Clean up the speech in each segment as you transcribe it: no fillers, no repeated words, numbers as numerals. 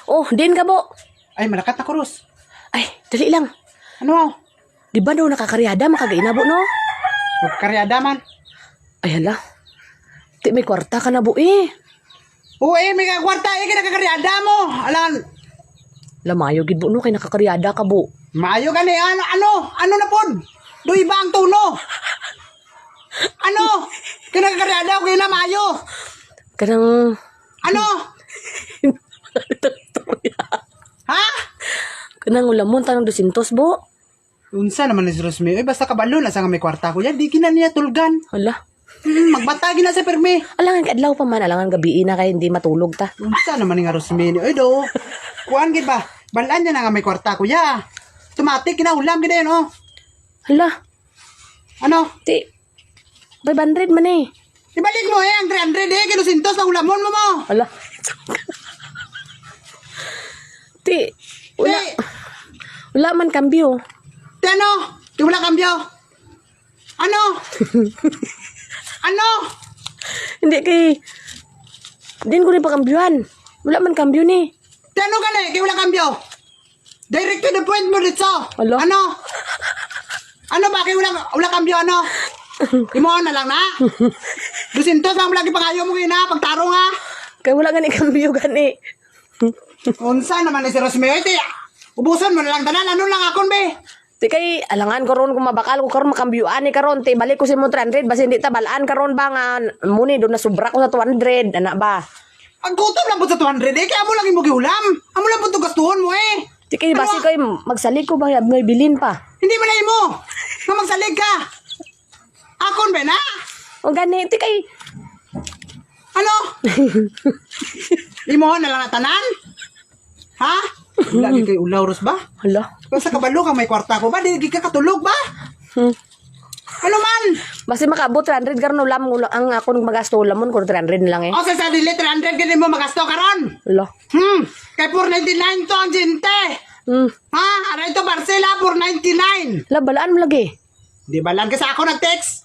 Oh, din ka bo. Ay, malakat na kurus. Ay, dali lang. Ano? Di ba daw nakakaryada makagainabo no? Magkaryada man. Ay hala. Di may kwarta ka na bo eh. Uy, may kwarta. Kinakakaryada mo. Alam, Lamayo gid bo no kay nakakaryada ka bo. maayo gani. Ano na pod? Doy ba ang tuno? Ano? Kinakakaryada ko yun na maayo. Kanang Ano? Ha? kanang ulamon tanong 200 bo. Unsa naman ni si Rosme? Ay, basta kabalo na sa nga may kwarta ko yan. Di kina niya tulgan. Hala. Magbatagi na sa permi. Alangan kadlaw pa man, alangan gabi na kay hindi matulog ta. Unsa naman ni nga Rosme? Ay, do. Kuan gid ba? Balaan niya na nga may kwarta ko ya. Tumatik, kinaulam gid yun, oh. Hala. Ano? Ti 500 man eh. Ibalik mo ang 300 kinusintos na ulamon mo mo. Hala. Ti wala. Di, Wala man kambyo. di ano? Di wala kambyo. Ano? Ano? Hindi kay din ko rin pa kambyuhan. Wala man kambyo ni. Di ano gani? Di wala kambyo. Direct to the point mo dito. Alo? Ano? Ano ba? Kaya wala kambyo ano? Imo na lang na. Dusintos lang lagi pangayo mo gina pagtarong ha. Kay wala gani kambyo gani. Unsa naman ni si Rosme? Iti, ubuson mo na lang tanan. Ano lang akon be? Ti kay alangan ko ron kung mabakal ko karon makambyuan ni karon ti balik ko si mo 300 basi hindi ta balaan karon ba nga muni do na sobra ko sa 200 ana ba. Ang gutom lang po sa 200 kaya amo lang imo giulam. Amo lang po tugastuhon mo eh. Ti kay Ano? basi koy magsalig ko ba may bilin pa. Hindi man na imo. Nga magsalig ka. Akon ba na? O gani ti kay Ano? Imo na lang na tanan? Ha? Lagi kay ulaw ros ba? hala. Basta kabalo ka may kwarta ko ba? Di ka katulog ba? Hmm. Ano man? Basi makabot 300 karon ulam ang akon magasto ulamon ko 300 na lang eh. O sa dili 300 kini mo magasto karon. Hala. Kay 499 to ang jinte. Ha? Aray to Barcela 499. Hala balaan mo lagi. Di ba lang ka sa ako nag-text?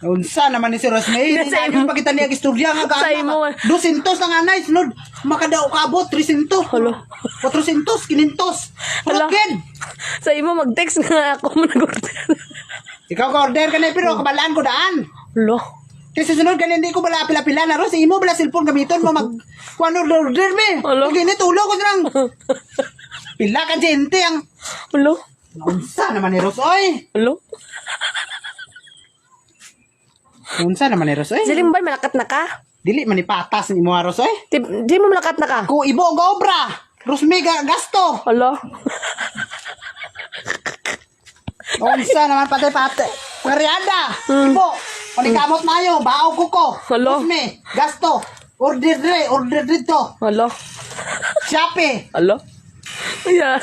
Unsa naman ni si Rosme? Hindi Sa na yung pakita niya istorya nga Sa imo. 200 na nga na sunod. Makadaw ka abot 300. Hala. 400, 500. Hala. Pulakid. Sa imo mag-text nga ako mo nag-order. Ikaw ka-order ka na pero kabalaan ko daan. Hala. Kasi sunod ka hindi ko bala pila-pila na ros. Imo bala cellphone gamiton mo mag kuan order me. Hala. Kaya tulog ko lang. Pila ka gente ang Hala. unsa naman ni Ros oy. Hala. Unsa naman ni Ros oy. Siling ba malakat na ka? Dili man ni patas ni mo Ros oy. Di mo malakat na ka? Ku ibo ga obra. Rosme gasto. Hala. Unsa naman pate. Karyada. Ibo. Panikamot mayo, bao kuko. Hala. Rosme, gasto. Order dito. Hala. Shopee. Hala. Ayan.